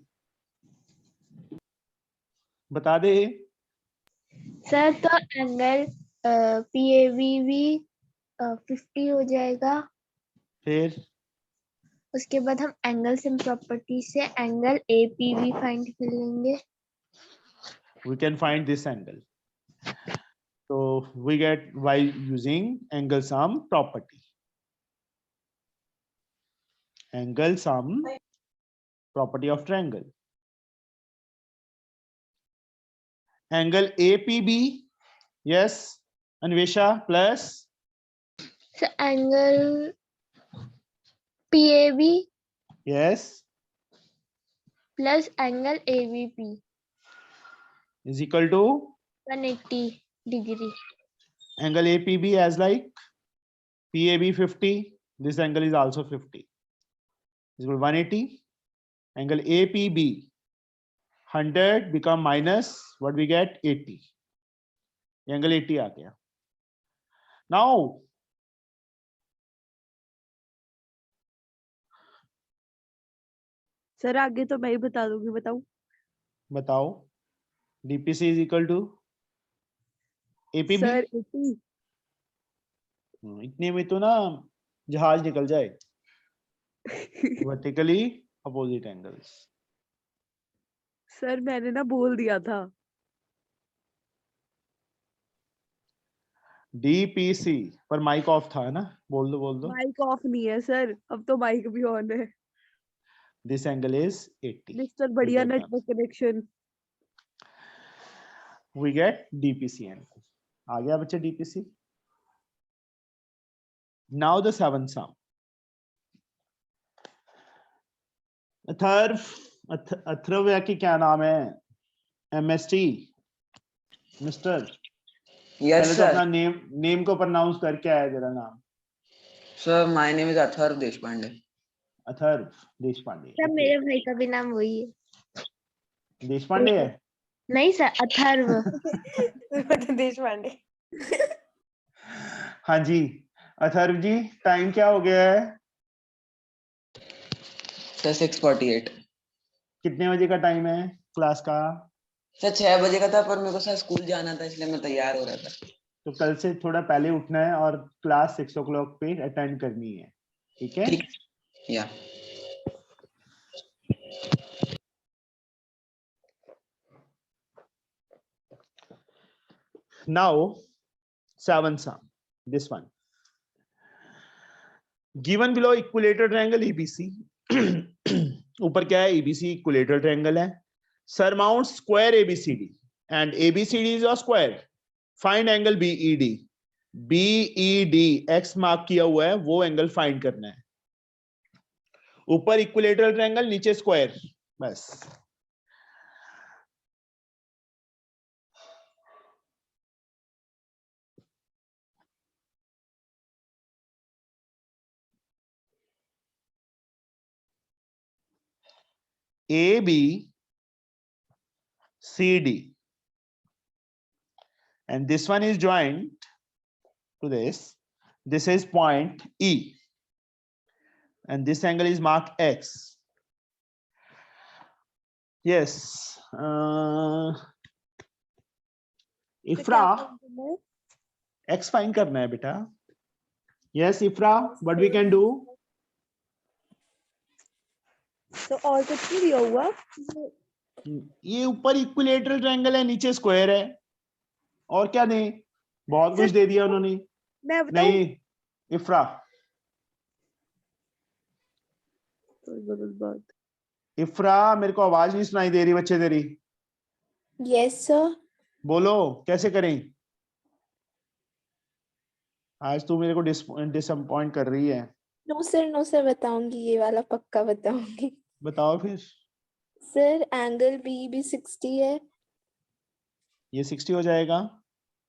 बता दे। सर तो एंगल PABB 50 हो जाएगा। फिर उसके बाद हम एंगल सिम प्रॉपर्टी से एंगल APB फाइंड कर लेंगे। we can find this angle. So we get by using angle sum property. Angle sum property of triangle. Angle APB, yes, Anvesha, plus So angle PAB yes plus angle ABP is equal to 180 degree. angle APB as like PAB 50. This angle is also 50. Is equal to 180. Angle APB 100 become minus what we get 80. Angle 80 आ गया. Now sir आगे तो मैं ही बता दूंगी, बताऊं? बताओ. DPC is equal to APB. Sir 80। इतने में तो ना जहाज निकल जाए. Vertically opposite angles. सर मैंने ना बोल दिया था। DPC पर माइक ऑफ था ना? बोल दो. माइक ऑफ नहीं है सर, अब तो माइक भी ऑन है। This angle is 80. मिस्टर बढ़िया get network connection. We get DPC angle. आ गया बच्चे DPC. Now the seventh sum. Atharva की क्या नाम है? MST मिस्टर Yes, पहले तो sir. अपना नेम को प्रोनाउंस करके आया तेरा नाम. Sir, my name is Atharv Deshpande. Atharva Deshpande. Sir मेरे भाई का भी नाम वही है। देशपांडे है? नहीं सर, अथर्व। देश पांडे। हाँ जी अथर्व जी, टाइम क्या हो गया है? Sir, 6:48. कितने बजे का टाइम है क्लास का? सर 6 बजे का था, पर मेरे को सर स्कूल जाना था, इसलिए मैं तैयार हो रहा था। तो कल से थोड़ा पहले उठना है और क्लास 6 o'clock पे अटेंड करनी है. ठीक है? ठीक। या Now, seventh sum. This one. Given below equilateral triangle ABC. ऊपर क्या है? ABC equilateral triangle है. Surmounts square ABCD and ABCD is a square. Find angle BED. BED X mark किया हुआ है, वो एंगल फाइंड करना है. ऊपर इक्विलेटरल ट्रायंगल, नीचे स्क्वायर. बस. ABCD and this one is joined to this. This is point E and this angle is marked X. Yes. Ifra, X find करना है बेटा. Yes, Ifra, what we can do? तो और कुछ नहीं दिया हुआ? ये ऊपर इक्विलेटरल ट्रायंगल है, नीचे स्क्वायर है. और क्या दें? बहुत कुछ दे दिया उन्होंने. मैं बताऊं? नहीं इफ्रा. बात। इफ्रा, मेरे को आवाज नहीं सुनाई दे रही बच्चे तेरी. Yes sir. बोलो कैसे करें? आज तू मेरे को डिसअपॉइंट कर रही है. नो सर बताऊंगी, ये वाला पक्का बताऊंगी. बताओ फिर. सर एंगल बी भी 60 है. ये 60 हो जाएगा.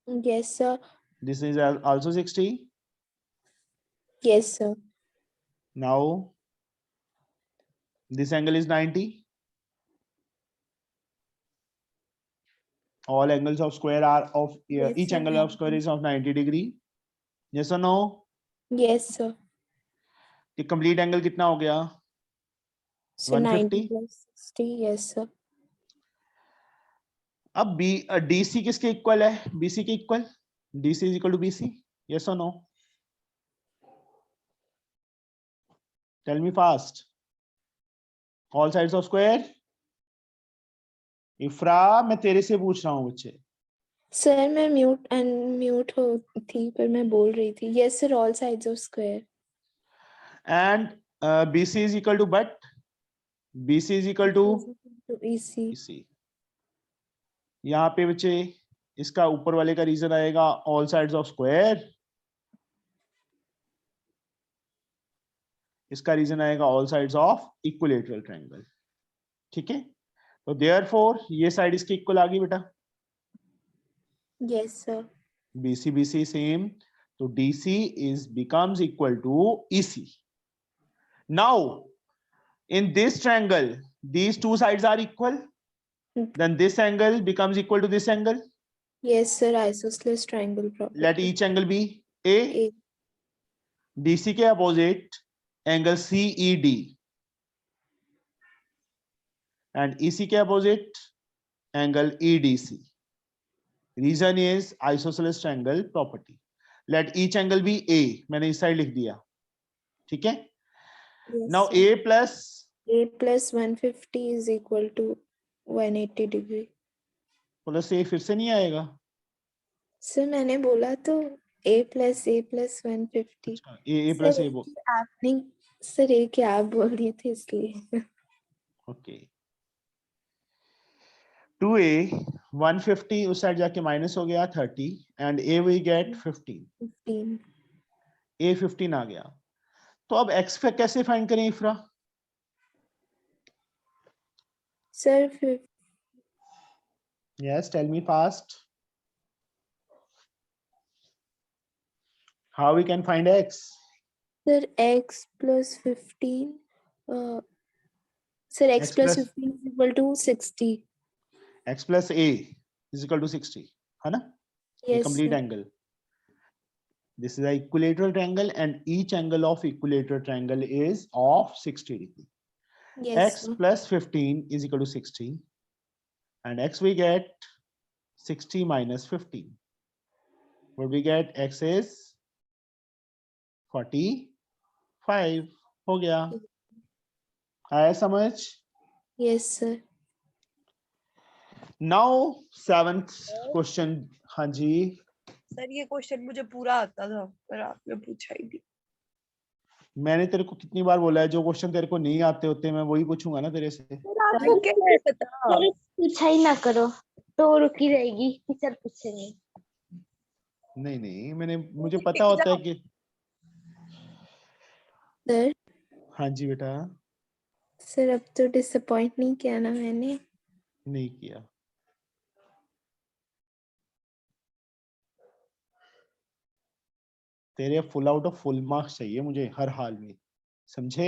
Yes sir. This is also 60. Yes sir. Now this angle is 90. All angles of square are of Yes, each sir. angle of square is of 90 degree. Yes or no? Yes sir. कि complete angle कितना हो गया? So 90 150. plus 60. Yes, sir. अब B DC किसके equal है? BC के equal. DC is equal to BC. Yes और no? Tell me fast. All sides of square. Ifra, मैं तेरे से पूछ रहा हूँ बच्चे. सर मैं म्यूट हो थी पर मैं बोल रही थी. Yes sir, all sides of square. And BC is equal to but. BC is equal to EC. BC. यहाँ पे बच्चे इसका ऊपर वाले का रीजन आएगा ऑल साइड्स ऑफ स्क्वायर. इसका रीजन आएगा all sides of equilateral triangle. ठीक है, तो देयरफॉर ये साइड इसके इक्वल आ गई बेटा. Yes sir. BC BC same, तो DC is becomes equal to EC. Now in this triangle these two sides are equal, then this angle becomes equal to this angle. Yes sir, isosceles triangle property. Let each angle be A. A. DC के opposite angle CED and EC के opposite angle EDC. Reason is isosceles triangle property. Let each angle be A. मैंने इस side लिख दिया. ठीक है. Yes, Now sir. A plus A plus 150 is equal to 180 degree. Plus A फिर से नहीं आएगा. सर मैंने बोला तो A plus 150. A plus A. आपने सर A क्या आप बोल रहे थे इसलिए. Okay. 2A 150 उस साइड जाके माइनस हो गया 30 and A we get 15. 15. A 15 आ गया. तो अब X पे कैसे फाइंड करें इफ्रा? Sir Yes, tell me fast. How we can find X? Sir X plus 15. Sir X X plus plus- 15 is equal to 60. X plus A is equal to 60. है ना? A Yes complete sir. angle. This is an equilateral triangle and each angle of equilateral triangle is of 60 degree. Yes X sir. plus 15 is equal to 60 and X we get 60 minus 15. What we get? X is 45. हो गया. आया समझ? Yes sir. Now 7th question. हाँ जी. Sir ये question मुझे पूरा आता था पर आपने पूछा ही नहीं. मैंने तेरे को कितनी बार बोला है जो क्वेश्चन तेरे को नहीं आते होते मैं वही पूछूंगा ना तेरे से. सर आपको कैसे पता? अरे पूछा ही ना करो तो रुकी रहेगी. टीचर पूछेंगे. नहीं नहीं मुझे पता होता है कि. सर हाँ जी बेटा. सर अब तो डिसअपॉइंट नहीं किया ना मैंने. नहीं किया. तेरे full out of full marks चाहिए मुझे हर हाल में. समझे?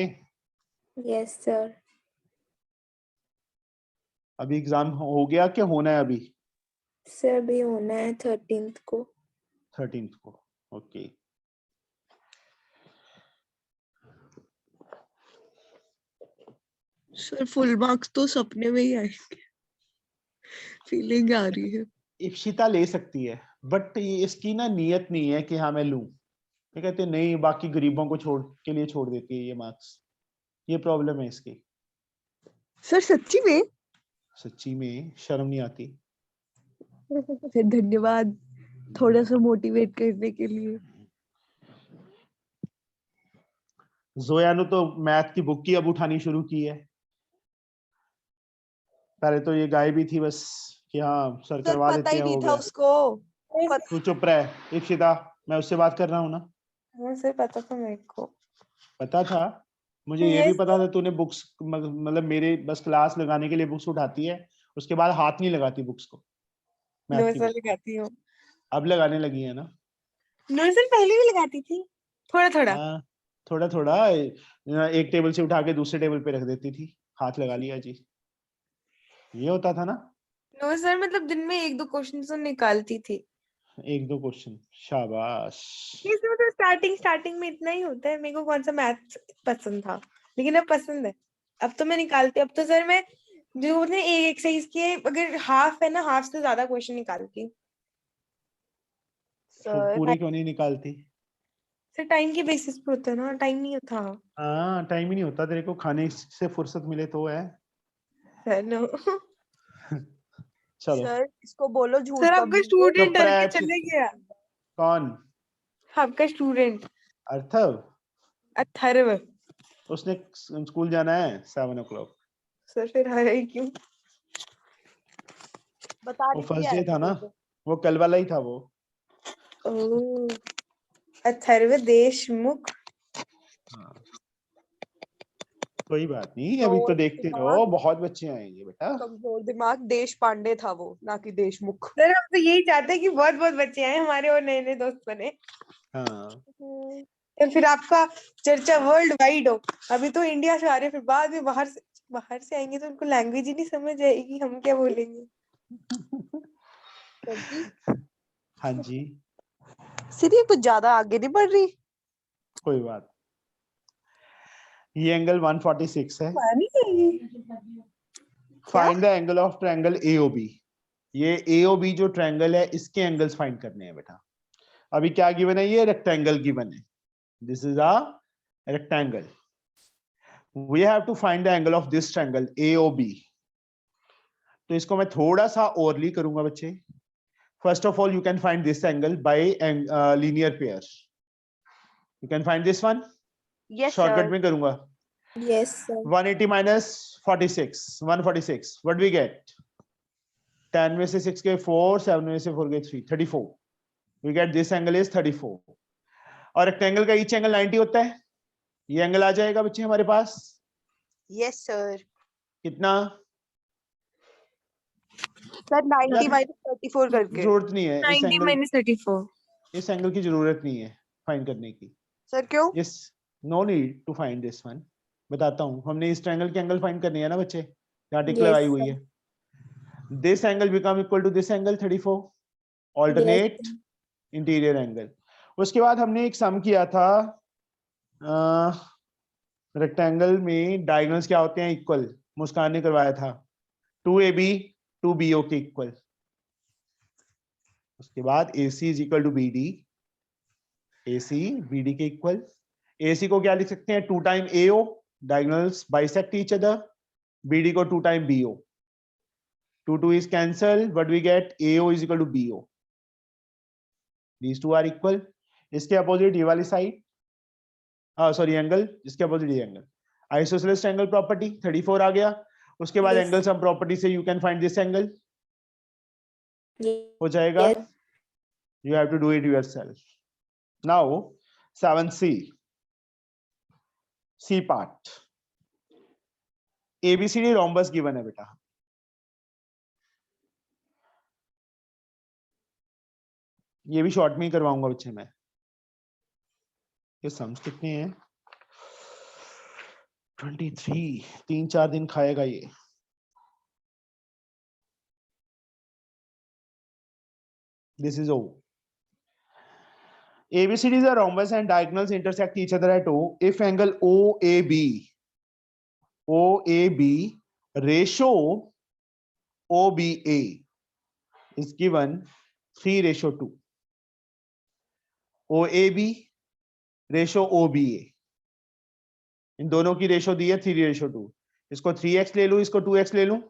Yes sir. अभी एग्जाम हो गया क्या होना है अभी? सर अभी होना है 13th को. 13th को. ओके. सर फुल मार्क्स तो सपने में ही आएंगे. फीलिंग आ रही है. इप्शिता ले सकती है बट ये इसकी ना नियत नहीं है कि हाँ मैं लूं. ये कहते हैं नहीं बाकी गरीबों को छोड़ देती है ये मार्क्स. ये प्रॉब्लम है इसकी. सर सच्ची में? सच्ची में शर्म नहीं आती. सर धन्यवाद थोड़ा सा मोटिवेट करने के लिए. जोया ने तो मैथ की बुक की अब उठानी शुरू की है. पहले तो ये गायब ही थी बस कि हाँ सर सर करवा पता देते ही हैं. नहीं हो था गया. उसको. तू चुप रह इप्शिता. मैं उससे बात कर रहा हूँ ना. हाँ सर पता था मेरे को. पता था मुझे. ये भी पता था तूने बुक्स मतलब मेरे बस क्लास लगाने के लिए बुक्स उठाती है उसके बाद हाथ नहीं लगाती बुक्स को. नो मैथ की सर book. लगाती हूँ. अब लगाने लगी है ना. नो सर पहले भी लगाती थी थोड़ा थोड़ा. हाँ थोड़ा थोड़ा. एक टेबल से उठा के दूसरे टेबल पे रख देती थी. हाथ लगा लिया जी. ये होता था ना. नो सर मतलब दिन में 1-2 क्वेश्चन तो निकालती थी. 1-2 क्वेश्चन. शाबाश. इसमें तो स्टार्टिंग में इतना ही होता है. मेरे को कौन सा मैथ पसंद था लेकिन अब पसंद है. अब तो मैं निकालती, अब तो सर मैं जो बोलते हैं एक एक्सरसाइज के अगर हाफ है ना, हाफ से ज्यादा क्वेश्चन निकालती हूँ। सर पूरी क्यों नहीं निकालती? सर टाइम के बेसिस पे होता है ना, टाइम नहीं होता। हाँ, टाइम ही नहीं होता तेरे को, खाने से फुर्सत मिले तो है। Sir no. चलो। सर इसको बोलो झूठ सर कब आपका बोले। स्टूडेंट चुप डर के रह, चले गया। कौन? आपका स्टूडेंट अर्थव? अथर्व। उसने स्कूल जाना है 7 o'clock। सर फिर आया ही क्यों? बता वो रही थी फर्स्ट डे आया था ना, तो। वो कल वाला ही था वो। ओह, अथर्व देशमुख। हाँ, कोई बात नहीं, अभी तो देखते रहो, बहुत बच्चे आएंगे बेटा। कमजोर दिमाग देश पांडे था वो, ना कि देशमुख। सर हम तो यही चाहते हैं कि बहुत बहुत बच्चे आए हमारे और नए नए दोस्त बने। हाँ, और फिर आपका चर्चा वर्ल्ड वाइड हो। अभी तो इंडिया से आ रहे हैं, फिर बाद में बाहर से आएंगे तो उनको लैंग्वेज ही नहीं समझ आएगी, हम क्या बोलेंगे। हाँ जी, सीधी कुछ ज्यादा आगे नहीं बढ़ रही। कोई बात। ये एंगल 146 है। पानी चाहिए। Find the angle of triangle AOB। ये AOB जो ट्रायंगल है, इसके एंगल्स फाइंड करने हैं बेटा। अभी क्या गिवन है? ये रेक्टेंगल गिवन है। This is a rectangle. We have to find the angle of this triangle AOB। तो इसको मैं थोड़ा सा ओरली करूंगा बच्चे। First of all, you can find this angle by linear pair. You can find this one. Yes shortcut में करूंगा। Yes, sir. 180 minus 46, 146. What do we get? 10 में से 6 के 4, 7 में से 4 के 3, 34. We get this angle is 34. और रेक्टेंगल का ईच एंगल 90 होता है। ये एंगल आ जाएगा बच्चे हमारे पास। Yes sir. कितना? सर 90 माइनस 34 करके। जरूरत नहीं है इस 90 एंगल, minus 34। इस एंगल की जरूरत नहीं है फाइंड करने की। सर क्यों? Yes, no need to find this one. बताता हूं, हमने इस ट्रायंगल के एंगल फाइंड करने हैं ना बच्चे, यहाँ टिक Yes, लगाई हुई sir. है। This angle become equal to this angle 34, alternate interior angle. उसके बाद हमने एक सम किया था, रेक्टेंगल में डायगोनल्स क्या होते हैं? इक्वल। मुस्कान ने करवाया था 2AB 2BO के इक्वल। उसके बाद AC is equal to BD, AC BD के इक्वल। AC को क्या लिख सकते हैं? 2 time AO, diagonals bisect each other. BD को 2 time BO, 2 is cancelled, but we get AO is equal to BO. These two are equal. इसके opposite ये वाली साइड, सॉरी एंगल, इसके अपोजिट ये एंगल। आइसोसेलेस एंगल प्रॉपर्टी 34 आ गया। उसके बाद Yes. Angle sum property से you can find this angle, हो जाएगा। Yes. You have to do it yourself. Now 7C, C part, ABCD rhombus given है बेटा। ये भी शॉर्ट में ही करवाऊंगा बच्चे मैं। ये सम्स कितने हैं? 23, 3-4 दिन खाएगा ये। This is O. ABCD is a rhombus and diagonals intersect each other at O. If angle OAB ratio OBA is given 3:2. OAB ratio OBA, इन दोनों की रेशो दी है 3:2। इसको 3x ले लूं, इसको 2x ले लूं।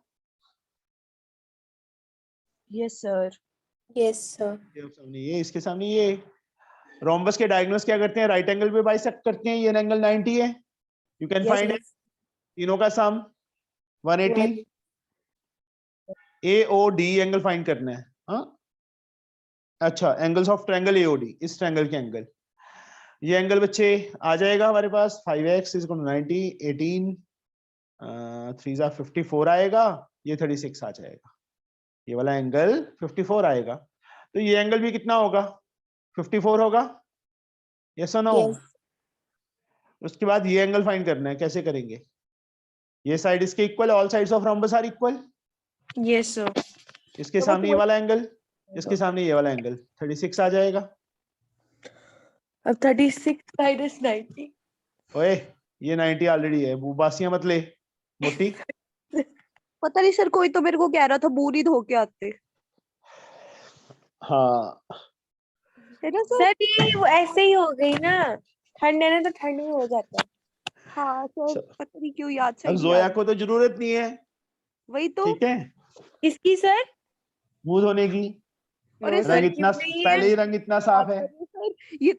Yes sir. Yes, sir. सामने ये, इसके सामने ये। रोम्बस के डायगोनल्स क्या करते हैं? राइट एंगल पे बाइसेक्ट करते हैं। ये एंगल 90 है। You can Yes, find yes. तीनों का सम 180। AOD एंगल फाइंड करना है। हाँ, अच्छा, एंगल्स ऑफ ट्रायंगल AOD, इस ट्रायंगल के एंगल। ये एंगल बच्चे आ जाएगा हमारे पास 5x is equal to 90, 18 3 are 54 आएगा। ये 36 आ जाएगा। ये वाला एंगल 54 आएगा। तो ये एंगल भी कितना होगा? 54 होगा। यस और नो? Yes. उसके बाद ये एंगल फाइंड करना है। कैसे करेंगे? ये साइड इसके equal, all sides of rhombus are equal. Yes sir. इसके तो सामने ये वो- वाला एंगल, इसके सामने ये वाला एंगल 36 आ जाएगा। अब 36 minus 90। ओए, ये 90 ऑलरेडी है, बासियां मत ले। मोटी पता नहीं सर, कोई तो मेरे को कह रहा था बूरी धो के आते, हाँ है ना सर? सर ये वो ऐसे ही हो गई ना, ठंड है ना तो ठंड में हो जाता है। हाँ सर, चलो। पता नहीं क्यों याद से अब जोया को तो जरूरत नहीं है, वही तो। ठीक है, किसकी सर? मुंह धोने की। अरे नो सर, रंग सर इतना क्यों नहीं है? पहले ही रंग इतना साफ है। सर ये